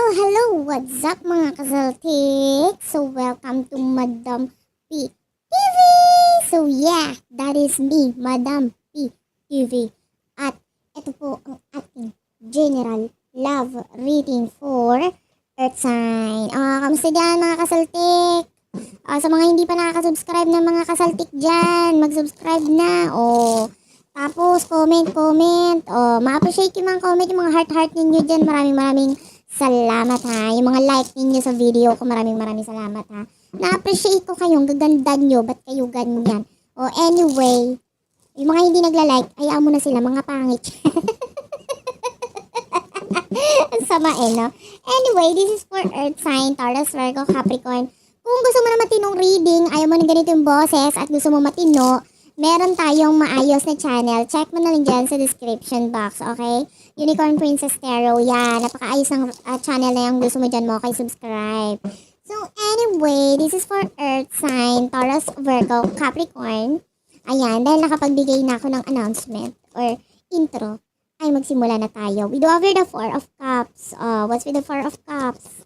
Hello! What's up mga kasaltik? So, welcome to Madam P TV! So, yeah, that is me, Madam P TV. At ito po ang ating general love reading for Earth Sign. Kamusta dyan mga kasaltik? Sa mga hindi pa nakaka-subscribe ng mga kasaltik dyan, mag-subscribe na. Tapos, comment. Ma-appreciate yung mga comment, yung mga heart ninyo dyan. Maraming salamat ha. Yung mga like ninyo sa video ko, maraming salamat ha. Na-appreciate ko kayong gaganda nyo. Ba't kayo ganyan? Anyway, yung mga hindi nagla-like, hayaan mo na sila, mga pangit. Ang sama no? Anyway, this is for Earth Sign, Taurus, Virgo, Capricorn. Kung gusto mo na matinong reading, ayaw mo na ganito yung boses, at gusto mo matino, meron tayong maayos na channel. Check mo na lang dyan sa description box, okay? Unicorn Princess Tarot, yan. Napakaayos ng channel na yung gusto mo dyan mo, okay? Subscribe. So, anyway, this is for Earth Sign, Taurus, Virgo, Capricorn. Ayan, dahil nakapagbigay na ako ng announcement or intro, ay magsimula na tayo. We do over the Four of Cups. What's with the Four of Cups?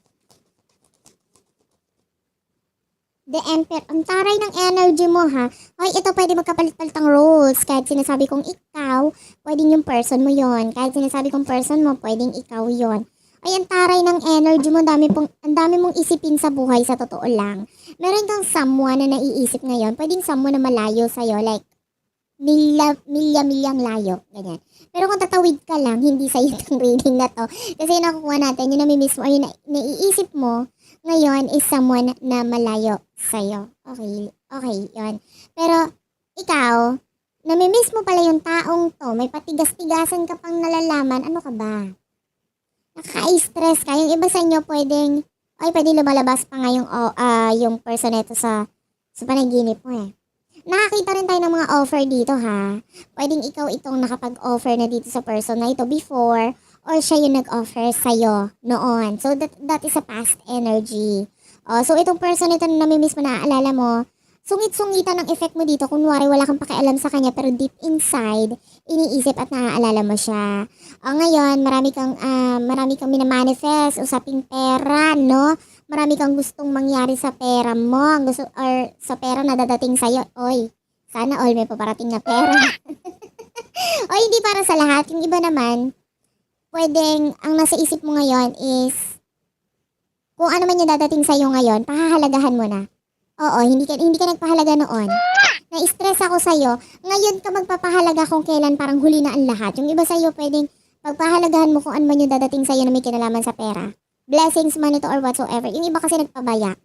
The Emperor, ang taray ng energy mo ha. Hoy, ito pwede magkapalit-palit ang roles. Kahit sinasabi kong ikaw, pwedeng yung person mo yon. Kahit sinasabi kong person mo, pwedeng ikaw yon. Ay, ang taray ng energy mo, ang dami mong isipin sa buhay sa totoo lang. Meron kang someone na naiisip ngayon, pwedeng someone na malayo sa'yo, like, milyang layo, ganyan. Pero kung tatawid ka lang, hindi sa'yo itong reading na to. Kasi yung nakukuha natin, yung namimiss mo, yung naiisip mo, ngayon is someone na malayo sa'yo. Okay, yon. Pero, ikaw, namimiss mo pala yung taong to, may patigas-tigasan ka pang nalalaman, ano ka ba? Nakaka-stress ka. Yung iba sa inyo pwedeng lumalabas pa nga yung person neto sa panaginip mo eh. Nakakita rin tayo ng mga offer dito ha. Pwedeng ikaw itong nakapag-offer na dito sa person na ito before, or siya yung nag-offer sa'yo noon. So, that is a past energy. So, itong person ito na namimiss mo, naaalala mo, sungit-sungitan ng effect mo dito. Kunwari, wala kang pakialam sa kanya, pero deep inside, iniisip at naaalala mo siya. Ngayon, marami kang minamanifest, usaping pera, no? Marami kang gustong mangyari sa pera mo, or sa pera na dadating sa'yo. Oy, sana all may paparating na pera. O, hindi para sa lahat. Yung iba naman, pwedeng, ang nasa isip mo ngayon is, kung ano man yung dadating sa'yo ngayon, pahahalagahan mo na. Oo, hindi ka nagpahalaga noon. Na-stress ako sa'yo, ngayon ka magpapahalaga kung kailan parang huli na ang lahat. Yung iba sa'yo, pwedeng pagpahalagahan mo kung ano man yung dadating sa'yo na may kinalaman sa pera. Blessings man ito or whatsoever. Yung iba kasi nagpabaya.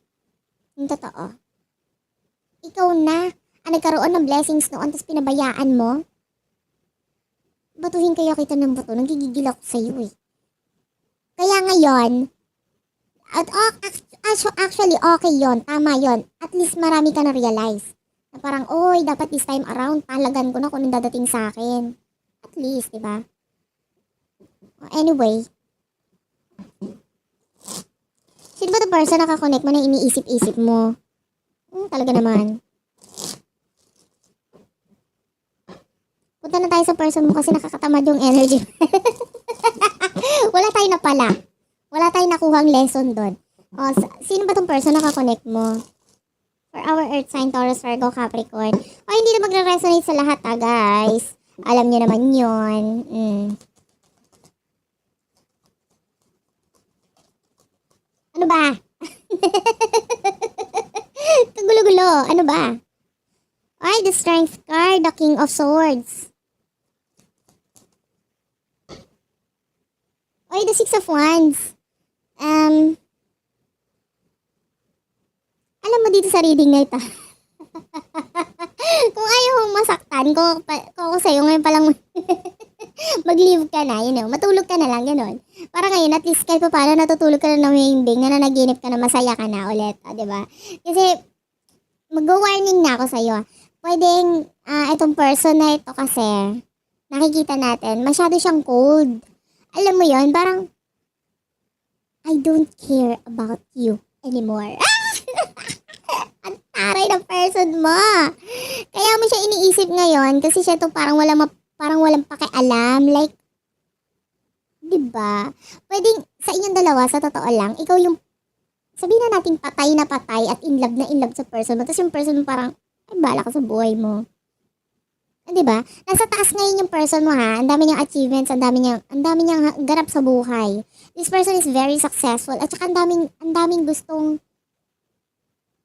Yung totoo. Ikaw na, nagkaroon ng blessings noon, tapos pinabayaan mo. Batuhin kaya kita ng bato, nanggigigil ako sa'yo eh. Kaya ngayon, actually okay yon, tama yon. At least marami ka na realize. Na parang, oy, dapat this time around, pahalagan ko na kung anong dadating sa akin. At least, diba? Anyway, sino ba the person na kakonect mo na iniisip-isip mo? Talaga naman. Punta na tayo sa person mo kasi nakakatamad yung energy. Wala tayong nakuhang lesson doon. Sino ba tong person na kakonect mo? For our Earth Sign, Taurus, Virgo, Capricorn. Hindi na magre-resonate sa lahat guys. Alam nyo naman yun. Ano ba? Kagulo-gulo. Ano ba? The Strength card, the King of Swords. The Six of Wands. Alam mo dito sa reading na ito. Kung ayaw mong masaktan, kung sa'yo ngayon palang mag-leave ka na, matulog ka na lang, gano'n. Para ngayon, at least kahit pa paano natutulog ka na ng mahimbing, na nanaginip ka na, masaya ka na ulit, diba? Kasi, mag-warning na ako sa'yo. Pwedeng, itong person na ito kasi, nakikita natin, masyado siyang cold. Alam mo yon, parang, I don't care about you anymore. Ang taray ng person mo. Kaya mo siya iniisip ngayon kasi siya to parang walang pakialam. Like, 'di ba? Pwedeng sa inyong dalawa, sa totoo lang, ikaw yung, sabihin na natin patay at in love sa person mo. Tapos yung person mo parang, ay, bala ka sa buhay mo. Di ba? Nasa taas ngayon yung person mo ha. Ang dami niyang achievements, ang dami niyang ganap sa buhay. This person is very successful. At saka ang daming gustong,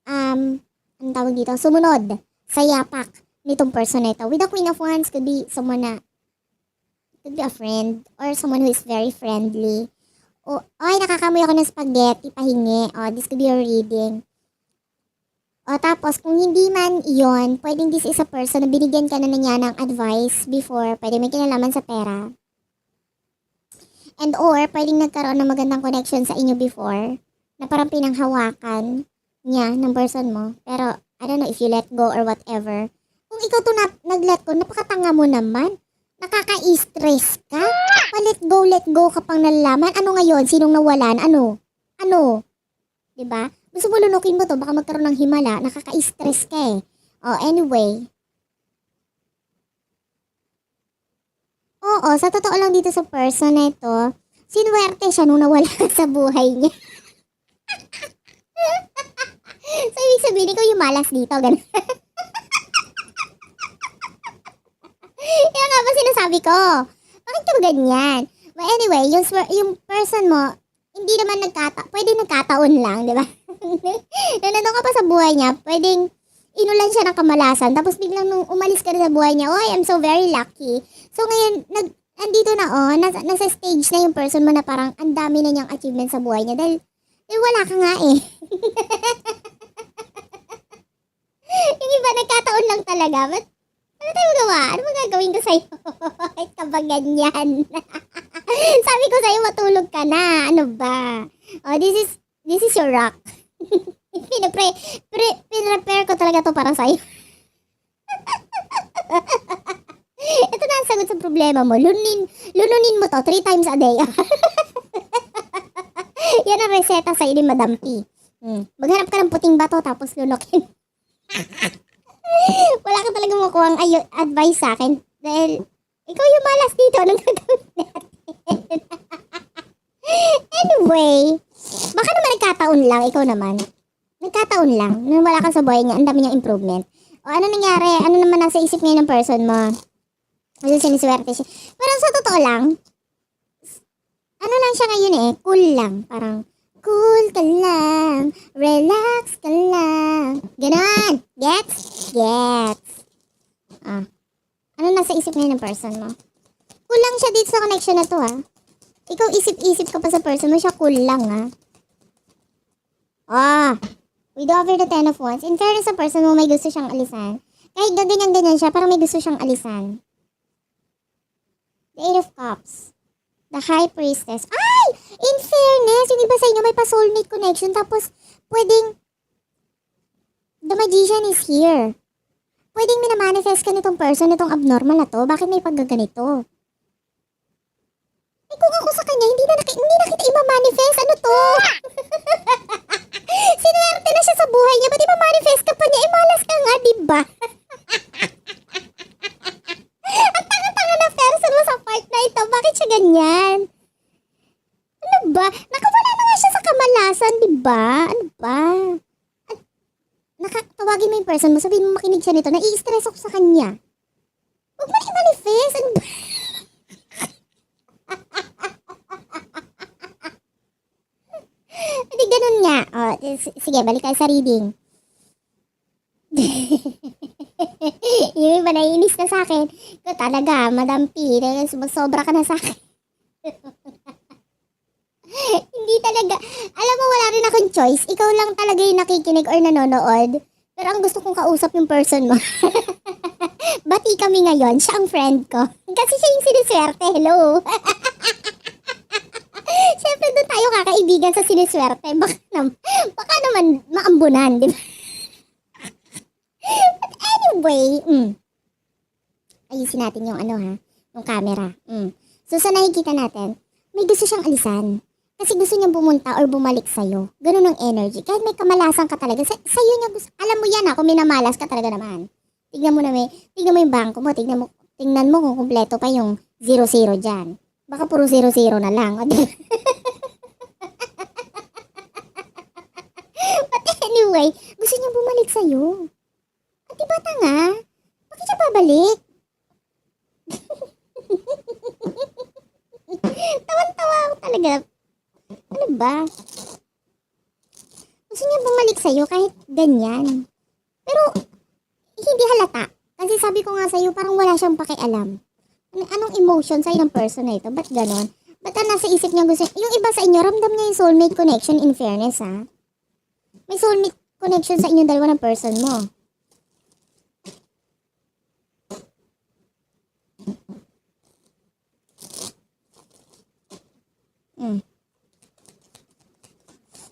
ang tawag dito, sumunod sa yapak nitong person na ito. With the Queen of Wands, could be someone na, could be a friend, or someone who is very friendly. O, ay, nakakamoy ako ng spaghetti, pahingi. O, this could be your reading. O, tapos, kung hindi man yon, pwedeng this is a person na binigyan ka na niya ng advice before, pwede may kinalaman sa pera. And or, pwedeng nagkaroon ng magandang connection sa inyo before, na parang pinanghawakan niya ng person mo. Pero, I don't know if you let go or whatever. Kung ikaw to nag-let go, napakatanga mo naman. Nakaka-stress ka. Let go ka pang nalalaman. Ano ngayon? Sinong nawalan? Ano? Diba? Gusto mo lunukin mo to, baka magkaroon ng himala. Nakaka-stress ka eh. Oh, anyway. Oo, sa totoo lang dito sa person na ito, sinuwerte siya nung nawala sa buhay niya. So, ibig sabihin, ikaw yung malas dito. Ganun. Yan nga ba sinasabi ko? Bakit ka ba ganyan? But anyway, yung person mo, hindi naman pwede nagkataon lang, di ba? Nung nandun ka pa sa buhay niya, pwedeng inulan siya ng kamalasan, tapos biglang nung umalis ka na sa buhay niya, oh, I'm so very lucky. So ngayon, andito na nasa stage na yung person mo na parang ang dami na niyang achievement sa buhay niya dahil wala ka nga eh. Yung iba nagkataon lang talaga, but ano tayo magawa? Ano magagawin ko sa'yo? Kahit ka ba ganyan? Sabi ko sa'yo, matulog ka na. Ano ba? Oh, this is your rock. Pinrepare ko talaga to para sa'yo. Ito na ang sagot sa problema mo. Lununin mo to 3 times a day. Yan ang reseta sa'yo ni Madam P. Maghanap ka ng puting bato tapos lunukin. Wala ka talaga makuha ang advice sa akin dahil ikaw yung malas dito. Anong gagawin natin? Anyway, baka naman nagkataon lang, ikaw naman. Nagkataon lang, nung wala ka sa buhay niya, ang dami niyang improvement. O ano nangyari? Ano naman nasa isip ngayon ng person mo? Ano siniswerte siya? Pero sa totoo lang, ano lang siya ngayon eh, cool lang. Parang, cool ka lang, relax ka lang. Ganon. Gets? Ano nasa isip ngayon ng person mo? Cool lang siya dito sa connection na to ha. Ikaw isip-isip ka pa sa person mo, siya cool lang ha. We do over the 10 of Wands. In fairness sa person mo, may gusto siyang alisan. Kahit ganyan-ganyan siya, parang may gusto siyang alisan. The 8 of Cups. The High Priestess. Ay! In fairness, yung iba sa inyo may pa-soulmate connection tapos pwedeng the Magician is here. Pwedeng minamanifest ka nitong person, nitong abnormal na to. Bakit may paggaganito? Eh kung ako sa kanya, hindi na kita ima-manifest. Ano to? Sinuwerte na siya sa buhay niya. Ba't ima-manifest ka pa niya? Malas ka nga, diba? Ang tanga-tanga na person mo sa part na ito. Bakit siya ganyan? Ano ba? Nakawala na nga siya sa kamalasan, diba? Ano ba? Nakatawagin mo yung person mo, sabihin mo makinig siya nito, nai-stress ako sa kanya. Huwag mo na i-manifest. Ano ba? Hindi ganun nga. Sige, balik tayo sa reading. Yung iba naiinis na sa akin. Ito talaga, Madam P, sobra ka na sa akin. Hindi talaga. Alam mo, wala rin akong choice. Ikaw lang talaga yung nakikinig or nanonood. Pero ang gusto kong kausap yung person mo. Bati kami ngayon. Siya ang friend ko. Kasi siya yung siniswerte. Hello. Siyempre doon tayo kakaibigan sa siniswerte. Baka naman maambunan, di ba? But anyway, ayusin natin yung yung camera. So sa nakikita natin, may gusto siyang alisan. Kasi gusto niyang pumunta or bumalik sa'yo. Ganun ang energy. Kahit may kamalasan ka talaga, sa'yo niya gusto. Alam mo yan kung minamalas ka talaga naman. Tignan mo yung bangko mo. Tingnan mo kung kumpleto pa yung 0-0 dyan. Baka puro 0-0 na lang. Anyway, gusto niya bumalik sa'yo. At di ba tanga? Bakit siya babalik? Tawan-tawa ako talaga. Ano ba? Gusto niya bumalik sa'yo kahit ganyan. Pero, hindi halata. Kasi sabi ko nga sa'yo, parang wala siyang pakialam. Anong emotion sa'yo ng person na ito? Ba't ganon? Ba't nasa isip niya gusto? Yung iba sa inyo, ramdam niya yung soulmate connection in fairness, ha? May soulmate connection sa inyong dalawa ng person mo.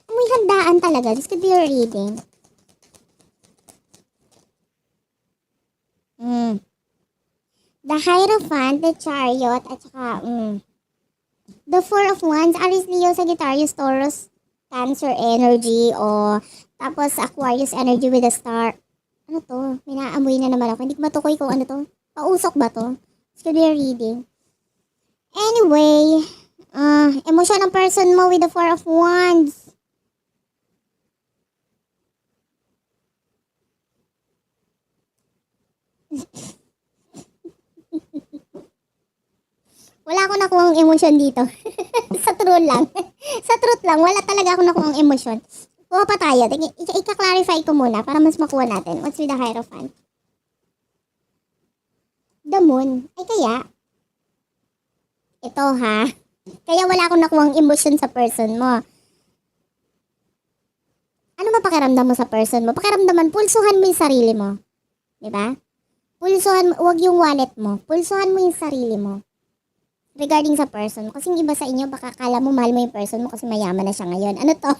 May handaan talaga. This could be your reading. The Hierophant, the Chariot, at saka, the Four of Wands, Aries, Leo, Sagittarius, Taurus, Cancer energy, o tapos Aquarius energy with a star. Ano to? May naamoy na naman ako. Hindi ko matukoy kung ano to. Pausok ba to? This could be your reading. Anyway, emosyon ng person mo with the Four of Wands. Wala ako nakuha ang emosyon dito. Sa truth lang. Sa truth lang, wala talaga ako nakuha ang emosyon. Kuha pa tayo. Ika-clarify ko muna para mas makuha natin. What's with the Hierophant? The Moon. Ay kaya, ito ha. Kaya wala akong nakuha ang emosyon sa person mo. Ano ba pakiramdam mo sa person mo? Pakiramdaman, pulsuhan mo yung sarili mo. Diba? Pulsuhan mo, wag yung wallet mo. Pulsuhan mo yung sarili mo. Regarding sa person mo. Kasi yung iba sa inyo, baka kala mo mahal mo yung person mo kasi mayaman na siya ngayon. Ano to?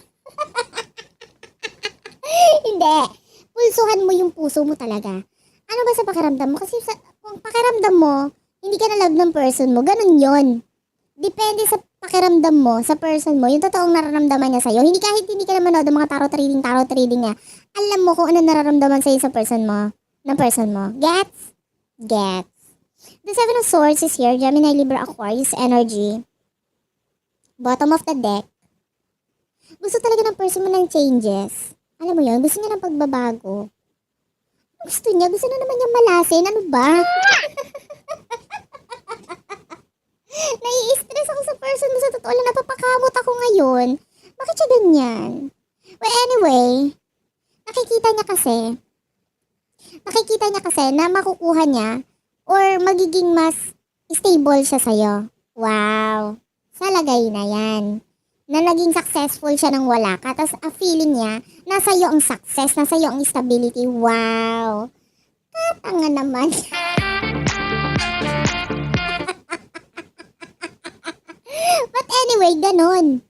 Hindi. Pulsuhan mo yung puso mo talaga. Ano ba sa pakiramdam mo? Kasi kung pakiramdam mo, hindi ka na love ng person mo, ganun yon. Depende sa pakiramdam mo, sa person mo, yung totoong nararamdaman niya sa'yo. Hindi kahit hindi ka na manood ng mga tarot reading niya, alam mo kung ano nararamdaman sa'yo sa person mo, ng person mo. Gets? Gets. The Seven of Swords is here. Gemini, Libra, Aquarius energy. Bottom of the deck. Gusto talaga ng person mo ng changes. Alam mo yun? Gusto niya ng pagbabago. Gusto niya na naman niya malasin. Ano ba? Nai-stress ako sa person mo. Sa totoo lang, napapakamot ako ngayon. Bakit siya ganyan? Well, anyway, nakikita niya kasi na makukuha niya or magiging mas stable siya sa'yo. Wow. Sa lagay na yan. Na naging successful siya nang wala ka. Tapos feeling niya, nasa iyo ang success, nasa iyo ang stability. Wow. Katanga naman. But anyway, ganon.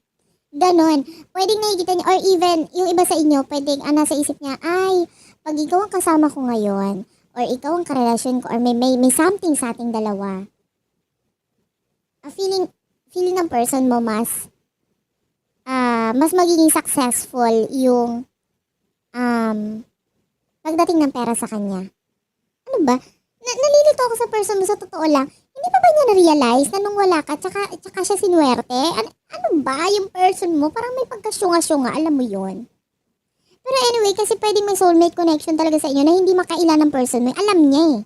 Pwedeng nakikita niya, or even, yung iba sa inyo, pwedeng, nasa isip niya, ay, pag ikaw ang kasama ko ngayon, or ikaw ang karelasyon ko, or may something sa ating dalawa, feeling ng person mo mas magiging successful yung pagdating ng pera sa kanya. Ano ba? Nalilito ako sa person mo sa totoo lang. Hindi pa ba niya na-realize na nung wala ka, tsaka siya sinuwerte? Ano ba yung person mo? Parang may pagkasyunga-syunga, alam mo yon. Pero anyway, kasi pwedeng may soulmate connection talaga sa inyo na hindi makaila ng person mo. Alam niya eh.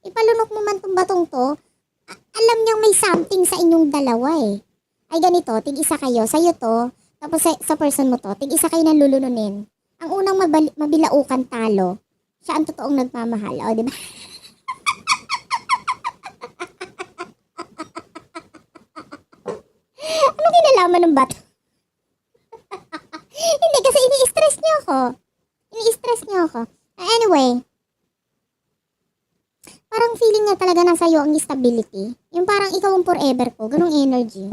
Ipalunok mo man tong batong to, alam niyang may something sa inyong dalawa eh. Ay ganito, tig-isa kayo, sa'yo to, tapos sa person mo to, tig-isa kayo nang lulununin. Ang unang mabilaukan talo, siya ang totoong nagmamahal. O, diba? Ano kinalaman ng bato? Hindi, kasi ini-stress niyo ako. Anyway, parang feeling niya talaga nasa iyo ang stability. Yung parang ikaw ang forever ko, ganong energy.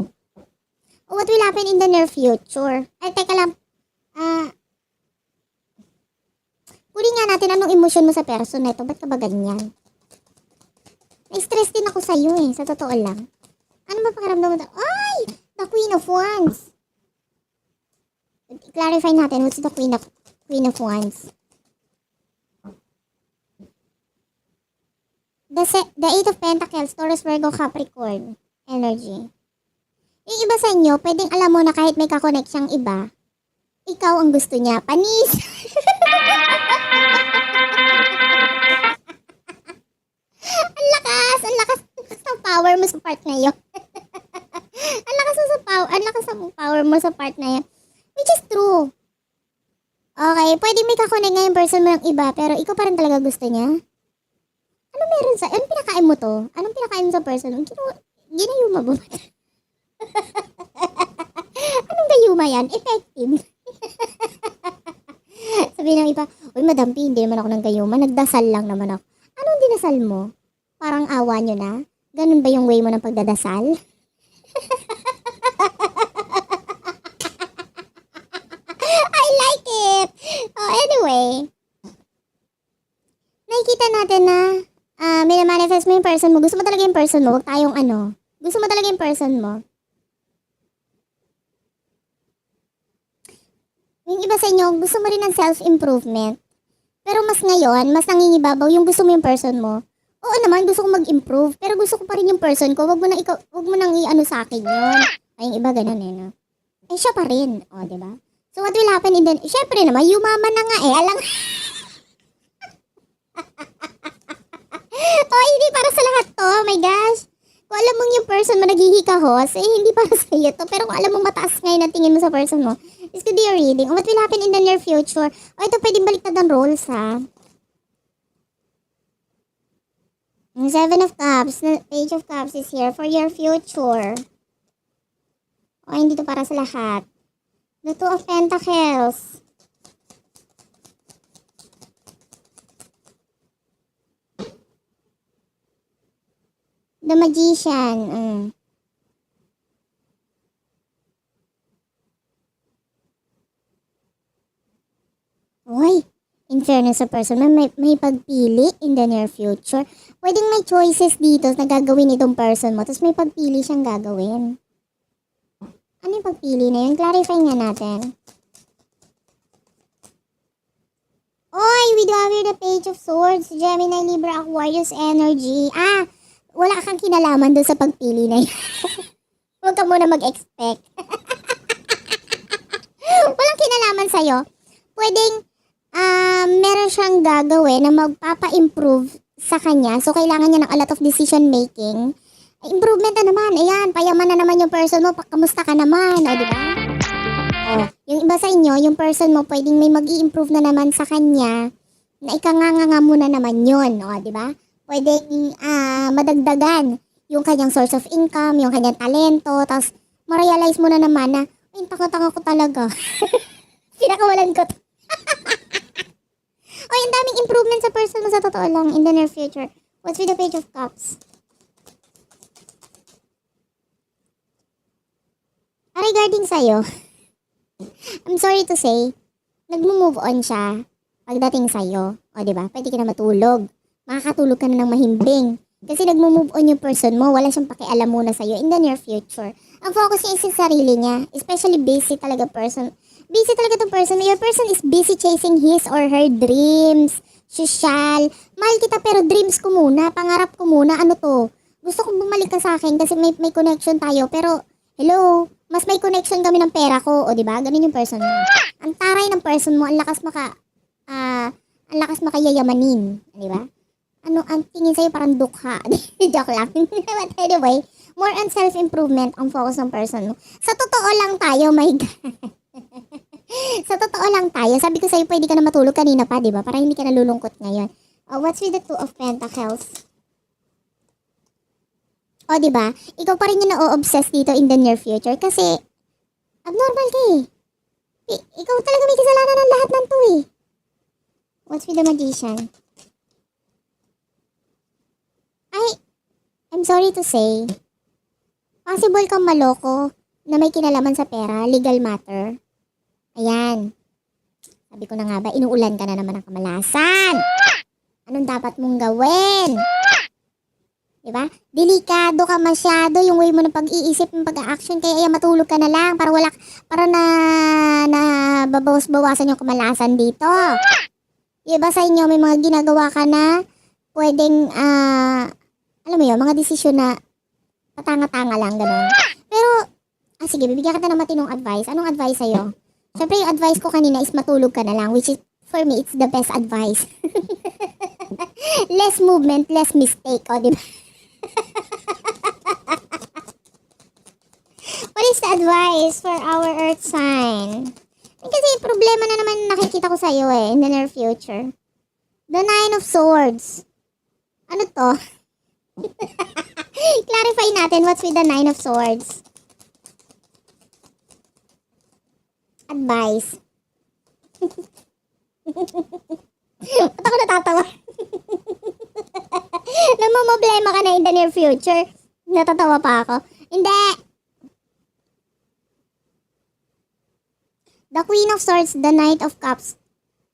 What will happen in the near future? Ay, teka lang. Huli nga natin anong emosyon mo sa person na ito. Ba't ka ba ganyan? Na-stress din ako sa'yo eh, sa totoo lang. Ano ba pakiramdam mo? Ay! The Queen of Wands. Clarify natin what's the Queen of Wands. The Eight of Pentacles, Taurus, Virgo, Capricorn energy. Yung iba sa inyo, pwedeng alam mo na kahit may kakonek siyang iba, ikaw ang gusto niya. Panis! Ang lakas ng power mo sa part na yun. Ang lakas ng power mo sa part na yun. Which is true. Okay, pwede may kakonect nga yung person mo ng iba, pero ikaw pa rin talaga gusto niya. Ano meron sa, anong pinakain mo to? Anong pinakain mo sa person mo? Ginayuma mo ba? Anong gayuma yan? Effective. Sabi ng iba, uy madam P, hindi naman ako ng gayuma, nagdasal lang naman ako. Anong dinasal mo? Parang awa nyo na? Ganun ba yung way mo ng pagdadasal? I like it! Oh, anyway, nakikita natin na minamanifest mo yung person mo. Gusto mo talaga yung person mo. Huwag tayong ano. Gusto mo talaga yung person mo. Yung iba sa inyo, gusto mo rin ng self-improvement. Pero mas ngayon, mas nangingibabaw yung gusto mo yung person mo. Oo naman, gusto ko mag-improve. Pero gusto ko pa rin yung person ko. Wag mo nang i-ano sa akin yun. Ay, yung iba ganun eh, no? Eh, siya pa rin. O, diba? So, what will happen in the... Syempre naman, yumaman na nga eh. Alang... oh, hindi para sa lahat to. Oh my gosh. Kung alam mong yung person mo naghihikahos, eh, hindi para sa iyo to. Pero kung alam mong mataas ngayon ang tingin mo sa person mo, this could be a reading. What will happen in the near future? O, ito pwedeng baliktad ang roles, ha? The Seven of Cups, the Page of Cups is here for your future. O, hindi to para sa lahat. The Two of Pentacles. The Magician. Uy, in fairness sa person, may pagpili in the near future. Pwedeng may choices dito na gagawin itong person mo, tapos may pagpili siyang gagawin. Ano yung pagpili na yun? Clarify nga natin. Oy, we do have here the Page of Swords, Gemini, Libra, Aquarius energy. Wala kang kinalaman doon sa pagpili na yun. Huwag ka muna mag-expect. Walang kinalaman sa'yo. Pwedeng, meron siyang gagawin na magpapa-improve sa kanya. So, kailangan niya ng a lot of decision making. Improvement na naman. Ayan, payaman na naman yung person mo. Kamusta ka naman? O, diba? O, yung iba sa inyo, yung person mo, pwedeng may mag-i-improve na naman sa kanya na ikanganga mo na naman yun. O, diba? Pwedeng madagdagan yung kanyang source of income, yung kanyang talento, tapos ma-realize mo na naman na, ay, tanga-tanga ko talaga. Pinakawalan ko to. Oy, ang daming improvement sa person mo sa totoo lang in the near future. What's with the Page of Cups? Regarding sa'yo, I'm sorry to say, nagmo-move on siya pagdating sa'yo. O, diba? Pwede ka na matulog. Makakatulog ka na ng mahimbing. Kasi nagmo-move on yung person mo, wala siyang pakialam muna sa'yo in the near future. Ang focus niya is sa sarili niya, especially busy talaga person. Busy talaga itong person. Your person is busy chasing his or her dreams, social. Mahal kita pero dreams ko muna, pangarap ko muna, ano to? Gusto kong bumalik ka sa akin kasi may connection tayo, pero hello, mas may connection kami ng pera ko, o diba? Ganun yung person mo. Ang taray ng person mo, ang lakas makayayamanin, di ba? Ano, ang tingin sa'yo parang dukha. Joke lang. But anyway, more on self-improvement ang focus ng person mo. Sa totoo lang tayo, my God. Sa totoo lang tayo. Sabi ko sa'yo, pwede ka na matulog kanina pa, di ba? Para hindi ka nalulungkot ngayon. What's with the Two of Pentacles? O, di ba? Ikaw pa rin yung na-obsess dito in the near future kasi abnormal ka eh. Ikaw talaga may kasalanan ng lahat ng to eh. What's with the Magician? I'm sorry to say, possible kang maloko na may kinalaman sa pera, legal matter. Ayan. Sabi ko na nga ba, inuulan ka na naman ng kamalasan. Anong dapat mong gawin? Diba? Delikado ka masyado yung way mo ng pag-iisip, ng pag-action, kaya matulog ka na lang para na babawas-bawasan yung kamalasan dito. Iba sa inyo, may mga ginagawa ka na pwedeng, alam mo yun, mga desisyon na patanga-tanga lang, gano'n. Pero, sige, bibigyan kita ng matinong advice. Anong advice sa'yo? Syempre, yung advice ko kanina is matulog ka na lang, which is, for me, it's the best advice. Less movement, less mistake, o, diba? What is the advice for our earth sign? Kasi problema na naman nakikita ko sa'yo in the near future. The Nine of Swords. Ano to? Clarify natin what's with the Nine of Swords. Advice. Ba't ako natatawa? Namamblema ka na in the near future. Natatawa pa ako. Hindi. The Queen of Swords, the Knight of Cups,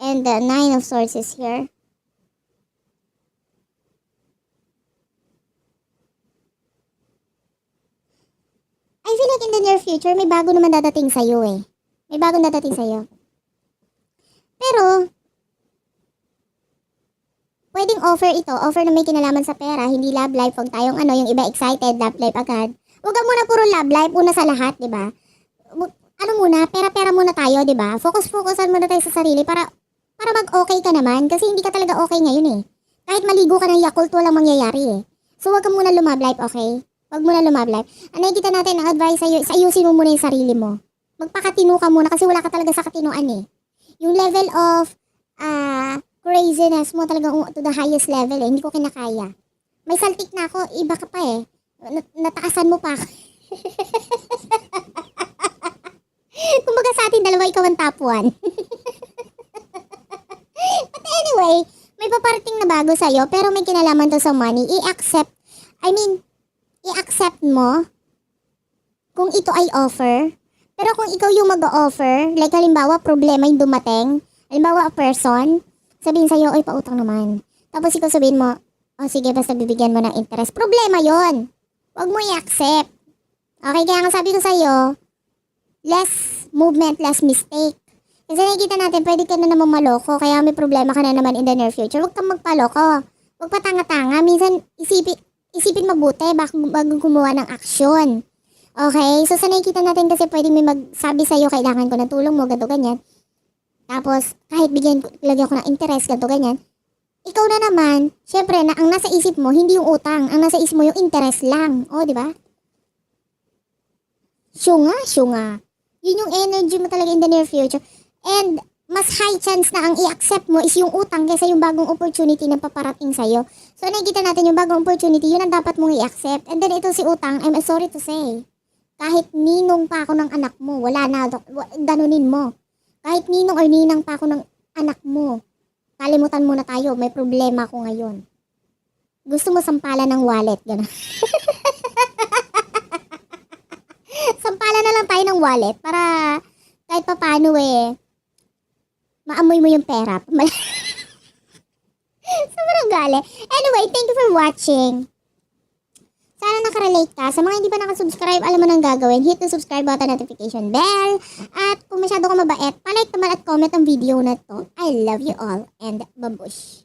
and the Nine of Swords is here. I feel like in the near future, may bago naman dadating sa'yo eh. May bagong dadating sa'yo. Pero, pwedeng offer ito. Offer na may kinalaman sa pera, hindi love life. Huwag tayong yung iba excited, love life agad. Huwag ka muna puro love life, una sa lahat, di ba? Pera-pera muna tayo, di ba? Focus-focusan muna tayo sa sarili para mag-okay ka naman. Kasi hindi ka talaga okay ngayon eh. Kahit maligo ka ng Yakult, walang mangyayari eh. So, huwag ka muna lumab life, okay? Huwag muna lumab life. Nakikita natin ang advice sa'yo, ayusin mo muna yung sarili mo. Magpakatino ka muna kasi wala ka talaga sa katinuan eh. Yung level of craziness mo talaga to the highest level eh. Hindi ko kinakaya. May saltik na ako, iba ka pa eh. Nataasan mo pa ako. Kumbaga sa atin dalawa, ikaw ang top 1. But anyway, may paparating na bago sa'yo, pero may kinalaman to sa money. I-accept mo kung ito ay offer. Pero kung ikaw yung mag-offer, like halimbawa, problema yung dumating, halimbawa, a person, sabihin sa'yo, oy, pautang naman. Tapos ikaw sabihin mo, oh sige, basta bibigyan mo ng interest. Problema yon. Huwag mo i-accept. Okay, kaya nga sabi ko sa'yo, less movement, less mistake. Kasi nakikita natin, pwede ka na naman maloko, kaya may problema ka na naman in the near future. Huwag kang magpaloko. Huwag pa tanga-tanga. Minsan, isipin mabuti bago gumawa ng aksyon. Okay? So, sa nakikita natin kasi pwede may magsabi sa'yo, kailangan ko ng tulong mo, ganito, ganyan. Tapos, kahit lagyan ko ng interest, ganito, ganyan. Ikaw na naman, syempre, ang nasa isip mo, hindi yung utang. Ang nasa isip mo, yung interest lang. O, di ba? Syunga. Yun yung energy mo talaga in the near future. And mas high chance na ang i-accept mo is yung utang kaysa yung bagong opportunity na paparating sa'yo. So nakikita natin yung bagong opportunity, yun ang dapat mong i-accept. And then ito si utang, I'm sorry to say. Kahit ninong pa ako ng anak mo, wala na, ganunin mo. Kahit ninong or ninang pa ako ng anak mo, kalimutan mo na tayo, may problema ako ngayon. Gusto mo sampalan ng wallet, gano'n. Sampalan na lang tayo ng wallet para kahit pa paano maamoy mo yung pera. Sobrang gali. Anyway, thank you for watching. Sana nakarelate ka. Sa mga hindi pa nakasubscribe, alam mo nang gagawin. Hit the subscribe button, notification bell. At kung masyado ka mabait, palike naman at comment ang video na to. I love you all and babush.